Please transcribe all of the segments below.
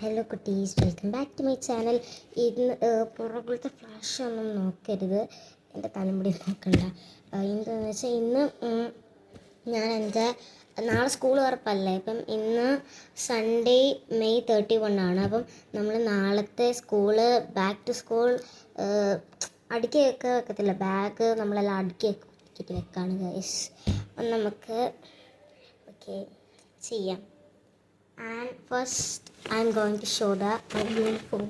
Hello കുട്ടീസ്, welcome back to my channel. ഇന്ന് പുറകിലത്തെ ഫ്ലാഷ് ഒന്നും നോക്കരുത്, എൻ്റെ തലമുടി നോക്കണ്ട. എന്താണെന്ന് വെച്ചാൽ ഇന്ന് ഞാൻ എൻ്റെ നാളെ സ്കൂൾ തുറപ്പല്ലേ. അപ്പം ഇന്ന് സൺഡേ മെയ് 31 ആണ്. അപ്പം നമ്മൾ നാളത്തെ സ്കൂള് ബാക്ക് ടു സ്കൂൾ അടുക്കി വെക്കത്തില്ല, ബാഗ് നമ്മളെല്ലാം അടുക്കി വെക്കാണ് ഗൈസ്. അപ്പം നമുക്ക് ഓക്കെ ചെയ്യാം. And first I'm going to show my uniform.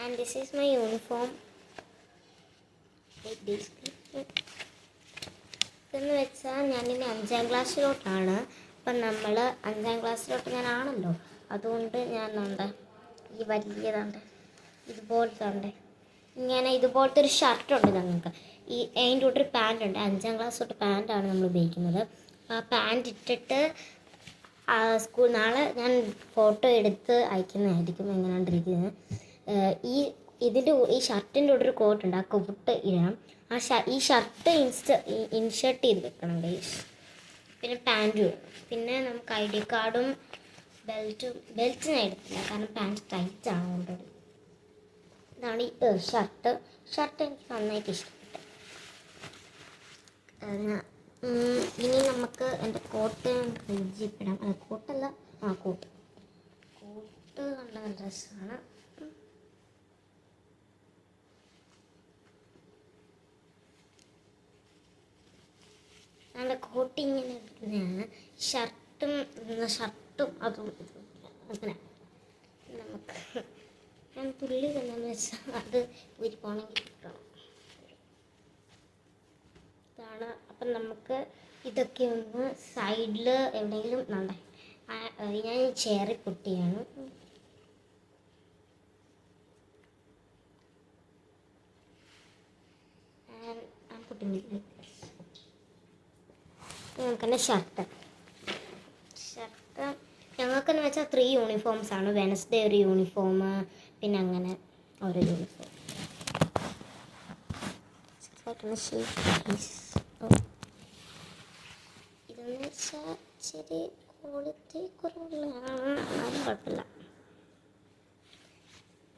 And this is my uniform. Like this. ഇതെന്ന് വെച്ചാൽ ഞാനിനി 5ാം ക്ലാസ്സിലോട്ടാണ്. അപ്പം നമ്മൾ 5ാം ക്ലാസ്സിലോട്ട് ഞാനാണല്ലോ, അതുകൊണ്ട് ഞാനുണ്ട് ഈ വലിയതുണ്ട്, ഇതുപോലത്തെ ഇങ്ങനെ ഇതുപോലത്തെ ഒരു ഷർട്ടുണ്ട് ഞങ്ങൾക്ക്. അതിൻ്റെ കൂട്ടൊരു പാൻ്റ് ഉണ്ട്. 5ാം ക്ലാസ് തൊട്ട് പാൻറ്റാണ് നമ്മൾ ഉപയോഗിക്കുന്നത്. ആ പാൻറ്റ് ഇട്ടിട്ട് നാളെ ഞാൻ ഫോട്ടോ എടുത്ത് അയക്കുന്നതായിരിക്കും എങ്ങനെയാണ്ടിരിക്കുന്നത്. ഈ ഷർട്ടിൻ്റെ കൂടെ ഒരു കോട്ടുണ്ട്, ആ കോട്ട് ഇടണം. ഈ ഷർട്ട് ഇൻഷർട്ട് ചെയ്ത് വെക്കണം ഗൈസ്. പിന്നെ പാൻറ്റും ഇടണം. പിന്നെ നമുക്ക് ID കാർഡും ബെൽറ്റ് ഞാൻ എടുത്തില്ല, കാരണം പാൻറ്റ് ടൈറ്റാണ് ഓൾറെഡി. ഇതാണ് ഈ ഷർട്ട് എനിക്ക് നന്നായിട്ട് ഇഷ്ടപ്പെട്ടു. ഇനി നമുക്ക് എൻ്റെ കോട്ട് പരിചയപ്പെടാം. കോട്ടല്ല, കോട്ട് കണ്ട നല്ല ഡ്രസ്സാണ്. എൻ്റെ കോട്ട് ഇങ്ങനെ ഇടുന്നതാണ്. ഷർട്ടും അതും അങ്ങനെ. നമുക്ക് ഞാൻ തുള്ളി തന്നെയെന്ന് വെച്ചാൽ അത് ഊരിപ്പോണെങ്കിൽ കിട്ടണം. ഇതാണ്. അപ്പം നമുക്ക് ഇതൊക്കെ ഒന്ന് സൈഡിൽ എവിടെയെങ്കിലും ഞാൻ ചെയറിൽ പൊട്ടിയാണ്. നമുക്കെന്നെ ഷർട്ട് ഞങ്ങൾക്കെന്ന് വെച്ചാൽ 3 യൂണിഫോംസാണ്. വെനസ്ഡേ ഒരു യൂണിഫോം, പിന്നെ അങ്ങനെ ഓരോ യൂണിഫോം. ഇതെന്ന് വെച്ചാൽ ഇച്ചിരി ക്വാളിറ്റി കുറവുള്ളതാണ്, എന്നാലും കുഴപ്പമില്ല.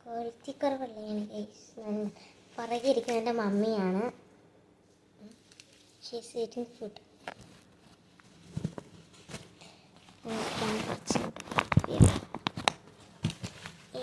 ക്വാളിറ്റി കുറവല്ല. എനിക്ക് പുറകെ ഇരിക്കുന്ന എൻ്റെ മമ്മിയാണ്. She's eating food.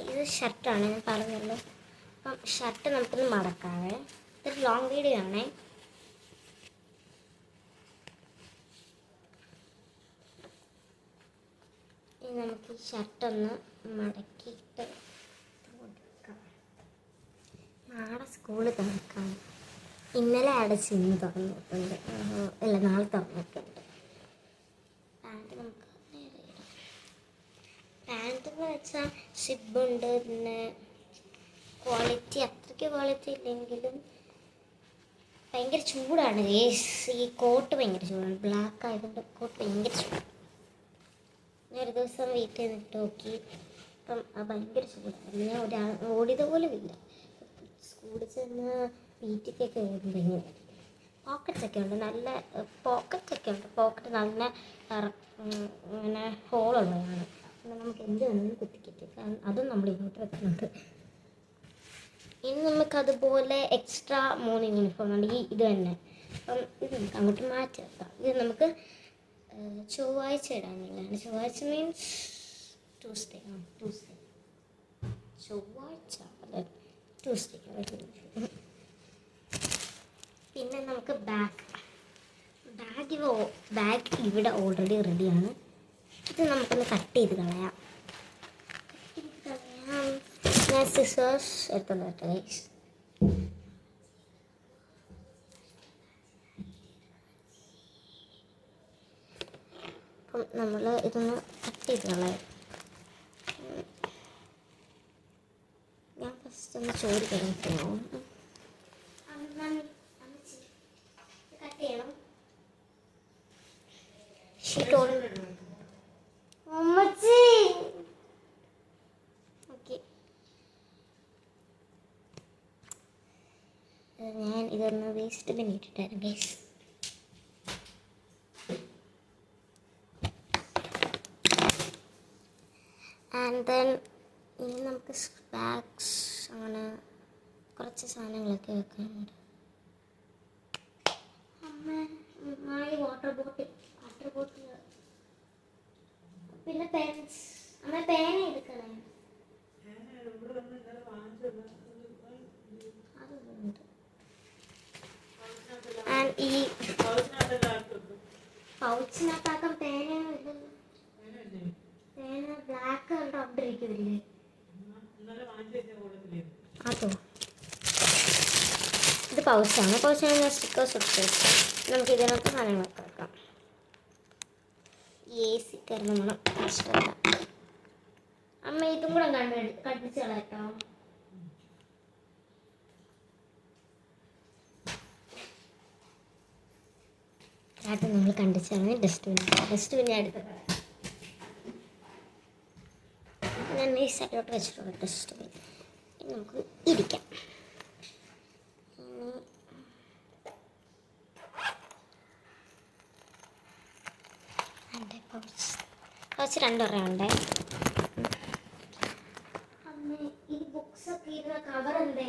ഇത് ഷർട്ടാണ്, ഞാൻ പറഞ്ഞല്ലോ. അപ്പം ഷർട്ട് നമുക്കൊന്ന് മടക്കാവേ. ഇതൊരു ലോങ് വീഡിയോ ആണേ. ഇനി നമുക്ക് ഈ ഷർട്ടൊന്ന് മടക്കിയിട്ട് കൊടുക്കാം. നാളെ സ്കൂള് തുറക്കാം. ഇന്നലെ അടച്ച് ഇന്ന് തുറന്നിട്ടുണ്ട്, അല്ല നാളെ തുറന്നിട്ടുണ്ട്. പാൻറ്റ് നമുക്ക് പാൻറ്റെന്ന് വെച്ചാൽ ഷിബുണ്ട്. പിന്നെ ക്വാളിറ്റി അത്രയ്ക്ക് ക്വാളിറ്റി ഇല്ലെങ്കിലും ഭയങ്കര ചൂടാണ്. ഈ കോട്ട് ഭയങ്കര ചൂടാണ്. ബ്ലാക്ക് ആയതുകൊണ്ട് കോട്ട് ഭയങ്കര ചൂടാണ്. ഞാൻ ഒരു ദിവസം വീട്ടിൽ നിന്നിട്ട് നോക്കി, അപ്പം ഭയങ്കര ചൂടാണ്. ഞാൻ ഓടിയതുപോലെ ഇല്ല. സ്കൂളിൽ ചെന്ന് വീട്ടിലേക്കൊക്കെ ഓടുമ്പോൾ ഇങ്ങനെ പോക്കറ്റൊക്കെ ഉണ്ട്, നല്ല പോക്കറ്റൊക്കെ ഉണ്ട്. പോക്കറ്റ് നല്ല ഇങ്ങനെ ഹോളുള്ളതാണ്. നമുക്ക് എന്ത് വേണമെങ്കിലും കുത്തിക്കിട്ടും. അതും നമ്മൾ ഇങ്ങോട്ട് വെക്കുന്നുണ്ട്. ഇനി നമുക്കതുപോലെ എക്സ്ട്രാ 3 യൂണിഫോം ഉണ്ട്. ഇത് തന്നെ. അപ്പം ഇത് നമുക്ക് അങ്ങോട്ട് മാറ്റി വെക്കാം. ഇത് നമുക്ക് ചൊവ്വാഴ്ച ഇടാനുള്ളതാണ്. ചൊവ്വാഴ്ച മീൻസ് ട്യൂസ്ഡേ. ചൊവ്വാഴ്ച അതെ, ട്യൂസ്ഡേ. പിന്നെ നമുക്ക് ബാഗ് ഇവിടെ ഓൾറെഡി റെഡിയാണ്. ഇത് നമുക്കൊന്ന് കട്ട് ചെയ്ത് കളയാം. ഞാൻ സിസേഴ്സ് എടുത്തോണ്ട് വരട്ടെ ഗൈസ്. അപ്പം നമ്മൾ ഇതൊന്ന് കട്ട് ചെയ്ത് കളയാം. ഞാൻ ഫസ്റ്റ് ഒന്ന് ചോദിക്കണം. കട്ട് ചെയ്യണം. ഞാൻ ഇതൊന്ന് വേസ്റ്റ് ബിന്നിട്ടിട്ടായിരുന്നു ഗൈസ്. ആൻഡ് ദെൻ ഇനി നമുക്ക് സ്നാക്സ് അങ്ങനെ കുറച്ച് സാധനങ്ങളൊക്കെ വെക്കാനുണ്ട്. വാട്ടർ ബോട്ടിൽ പിന്നെ പെൻസ് അമ്മ പേന എടുക്കണേ. അതുണ്ട്. ആൻഡ് ഈ പൗച്ചിനകത്താക്കാൻ പേനയൊന്നും ഇല്ലല്ലോ. പേന ബ്ലാക്ക് കണ്ട് അവിടെ ഇരിക്കുന്നില്ലേ? അതോ ഇത് പൗച്ചാണ്. പൗച്ചാണ് സ്റ്റിക്കേഴ്സ് ഒട്ടിച്ച് വെച്ചാൽ നമുക്ക് ഇതിനകത്ത് സാധനങ്ങളൊക്കെ വെക്കാം. AC കയറുന്ന മണം ഇഷ്ടമല്ല. അമ്മ ഇതും കൂടെ കണ്ടിച്ച് കളയട്ടോ. ആദ്യം നമ്മൾ കണ്ടിച്ചാണ് ഡസ്റ്റ്ബിൻ അടുത്ത് ഞാൻ ഈ സൈഡോട്ട് വെച്ചിട്ടുള്ള ഡസ്റ്റ്ബിൻ നമുക്ക് ഇരിക്കാം. കുറച്ച് രണ്ടുണ്ട്. അമ്മ ഈ ബുക്സൊക്കെ ഇരുന്ന കവർ എന്തേ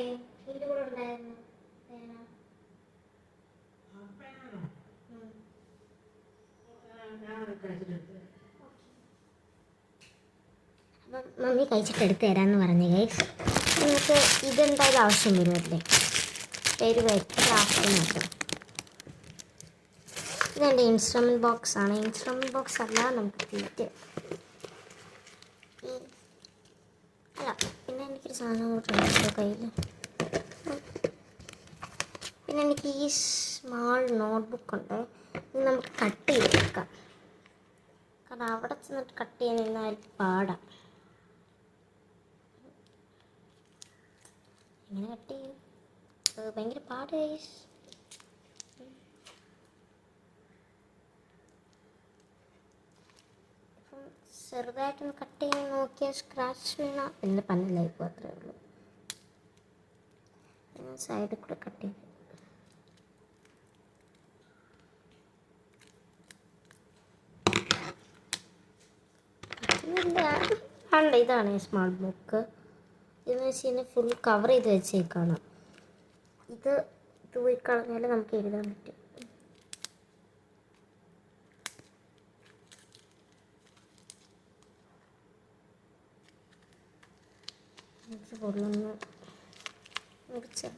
ഇതിൻ്റെ കൂടെ ഉണ്ടായിരുന്നു? അപ്പം മമ്മി കഴിച്ചിട്ട് എടുത്ത് തരാമെന്ന് പറഞ്ഞു ഗൈസ്. നിങ്ങൾക്ക് ഇതെന്തായാലും ആവശ്യം വരുമല്ലേ? പേര് ആവശ്യമായിട്ട്. ഇതെൻ്റെ ഇൻസ്ട്രുമെൻറ്റ് ബോക്സ് ആണ്. ഇൻസ്ട്രുമെൻറ്റ് ബോക്സ് അല്ല, നമുക്ക് തീറ്റ് അല്ല. പിന്നെ എനിക്കൊരു സാധനം കൂടെ ഉണ്ട് കയ്യിൽ. പിന്നെ എനിക്ക് ഈ സ്മാൾ നോട്ട്ബുക്ക് ഉണ്ട്. ഇത് നമുക്ക് കട്ട് ചെയ്ത് വെക്കാം. കാരണം അവിടെ ചെന്നിട്ട് കട്ട് ചെയ്യാൻ നിന്നാൽ പാടാം. എങ്ങനെ കട്ട് ചെയ്യും? ഭയങ്കര പാട് ഗൈസ്. ഇപ്പം ചെറുതായിട്ടൊന്ന് കട്ട് ചെയ്ത് നോക്കിയാൽ സ്ക്രാച്ച് വീണ പിന്നെ പന്നിലായിപ്പോൾ അത്രേ ഉള്ളൂ. സൈഡിൽ കൂടെ കട്ട് ചെയ്ത് ഉണ്ട്. ഇതാണ് സ്മാർട്ട് ബുക്ക്. ഇതെന്ന് വെച്ച് കഴിഞ്ഞാൽ ഫുൾ കവർ ചെയ്ത് വെച്ചേക്കാണ്. ഇത് തൂയിക്കളഞ്ഞാൽ നമുക്ക് എഴുതാൻ പറ്റും. ഫുള്ളൊന്ന് മുറിച്ച്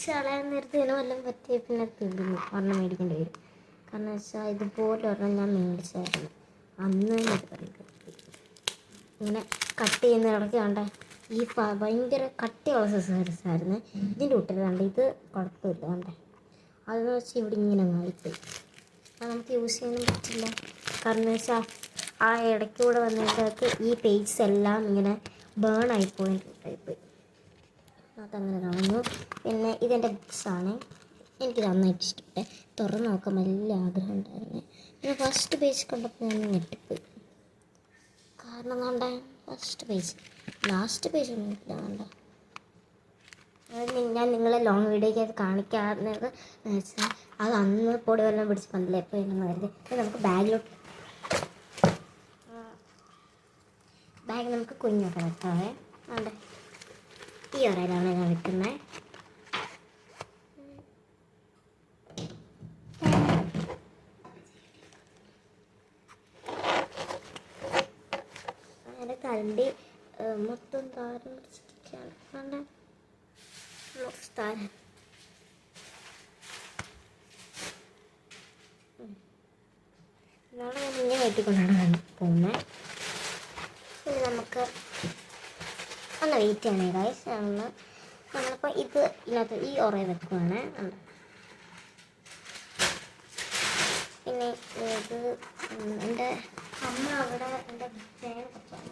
കളയാൻ നേരത്തെ ഇതിനെ വല്ലതും പറ്റിയ പിന്നെ തീർന്നു. ഒരെണ്ണം മേടിക്കേണ്ടി വരും. കാരണം വെച്ചാൽ ഇതുപോലെ ഒരെണ്ണം ഞാൻ മേടിച്ചായിരുന്നു അന്ന് തന്നെ. ഇത് പറയുന്നത് ഇങ്ങനെ കട്ട് ചെയ്യുന്ന ഇടയ്ക്ക് കണ്ട ഈ ഭയങ്കര കട്ടിയുള്ള സിസേഴ്സായിരുന്നു. ഇതിൻ്റെ കൂട്ടിൽ കണ്ട ഇത് കുഴപ്പമില്ല കണ്ടേ. അതെന്ന് വെച്ചാൽ ഇവിടെ ഇങ്ങനെ ആയിപ്പോയി. അത് നമുക്ക് യൂസ് ചെയ്യാനും പറ്റില്ല. കാരണം വെച്ചാൽ ആ ഇടയ്ക്കൂടെ വന്നതിനകത്ത് ഈ പേജസ് എല്ലാം ഇങ്ങനെ ബേൺ ആയിപ്പോയി. അതങ്ങനെ കളഞ്ഞു. പിന്നെ ഇതെൻ്റെ ബുക്സാണ്. എനിക്ക് നന്നായിട്ട് ഇഷ്ടപ്പെട്ടെ. തുറന്ന് നോക്കാൻ വലിയ ആഗ്രഹം ഉണ്ടായിരുന്നു. പിന്നെ ഫസ്റ്റ് പേജ് കണ്ടപ്പോൾ ഞാൻ ഞെട്ടിപ്പോയി. കാരണം കണ്ട ഫസ്റ്റ് പേജ്, ലാസ്റ്റ് പേജ് ഒന്നും ഇല്ല കണ്ട. ഞാൻ നിങ്ങളെ ലോങ് വീഡിയോയ്ക്ക് അത് കാണിക്കാറുള്ളത് എന്ന് വെച്ചാൽ അത് അന്ന് പൊടി വെള്ളം പിടിച്ച് പന്തല എപ്പോൾ ഇല്ലെന്ന് കരുതി. നമുക്ക് ബാഗ് നമുക്ക് കുഞ്ഞൊക്കെ വെക്കാവേ. അതെ, ഈ ഒരയിലാണ് ഞാൻ വെക്കുന്നത്. അങ്ങനെ തണ്ടി മൊത്തം താരം പിടിച്ചിരിക്കുകയാണ്. കണ്ട താരം നാളെ ഞാൻ ഇങ്ങനെ വെട്ടിക്കൊണ്ടാണ് പോകുന്നത്. പിന്നെ നമുക്ക് ഒന്ന് വെയിറ്റ് ചെയ്യണേ ഗൈസ്. നമ്മളിപ്പോൾ ഇതിനകത്ത് ഈ ഒറേ വെക്കുവാണ്. പിന്നെ ഇത് എൻ്റെ അമ്മ അവിടെ എൻ്റെ പേന കുറച്ചാണ്.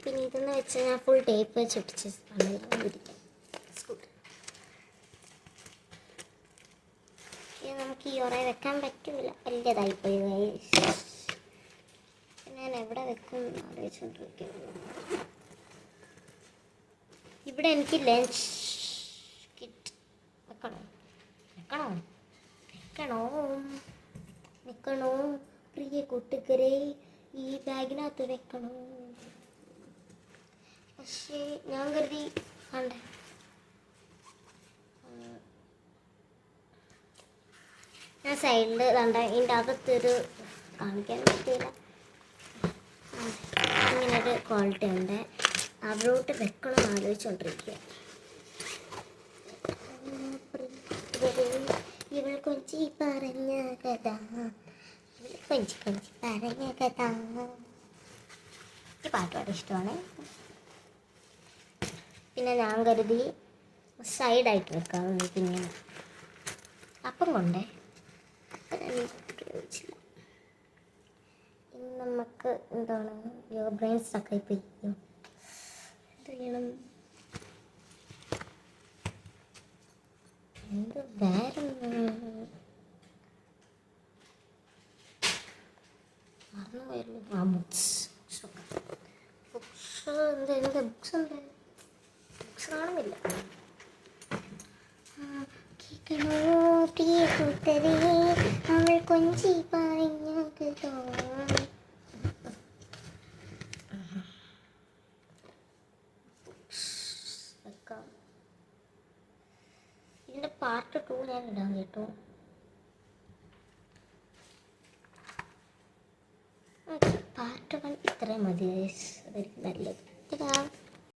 പിന്നെ ഇതെന്ന് വെച്ചാൽ ഞാൻ ഫുൾ ടേപ്പ് വെച്ച് ഒട്ടിച്ച് ഇരിക്കാം. ഇത് നമുക്ക് ഈ ഒറേ വെക്കാൻ പറ്റില്ല, വലിയതായിപ്പോയി. ഞാൻ എവിടെ വെക്കും ആലോചിച്ചുകൊണ്ടിരിക്കുന്നു. ഇവിടെ എനിക്ക് ലഞ്ച് വെക്കണോ വെക്കണോ വെക്കണോ പ്രിയ കൂട്ടുകാരെ, ഈ ബാഗിനകത്ത് വെക്കണോ? പക്ഷേ ഞാൻ കരുതി കണ്ടേ ഞാൻ സൈഡിൽ കണ്ട ഇതിൻ്റെ അകത്തൊരു കാണിക്കാൻ പറ്റില്ല, ഇങ്ങനൊരു ക്വാളിറ്റി ഉണ്ട്. അവിടോട്ട് വെക്കണം ആലോചിച്ചുകൊണ്ടിരിക്കുക. ഇവൾ കൊഞ്ചി പറഞ്ഞ കഥ, ഇവൾ കൊഞ്ചി കൊഞ്ചി പറഞ്ഞ കഥ. ഈ പാട്ട് പാടാൻ ഇഷ്ടമാണ്. പിന്നെ ഞാൻ കരുതി സൈഡായിട്ട് വെക്കാം. പിന്നെ അപ്പം കൊണ്ടേ അപ്പം ഞാൻ ഉപയോഗിച്ചില്ല. ഇനി നമുക്ക് എന്താണ് ബ്രെയിൻ സ്റ്റക്കായി പോയി. എന്ത് ചെയ്യണം? എന്ത് വേറെ മറന്നു പോയല്ലോ. ആ ബുക്സ് എന്താ എന്താ ബുക്സ് ഉണ്ട്, ബുക്സ് കാണുന്നില്ല. കേൾക്കണോ പ്രിയ കൂട്ടരെ, അവൾ കൊഞ്ചി പറഞ്ഞ കേട്ടോ. ഇതിൻ്റെ പാർട്ട് 2 ഞാൻ ഇടാം കേട്ടോ. പാർട്ട് 1 ഇത്രയും മതി, അതായിരിക്കും നല്ലത്.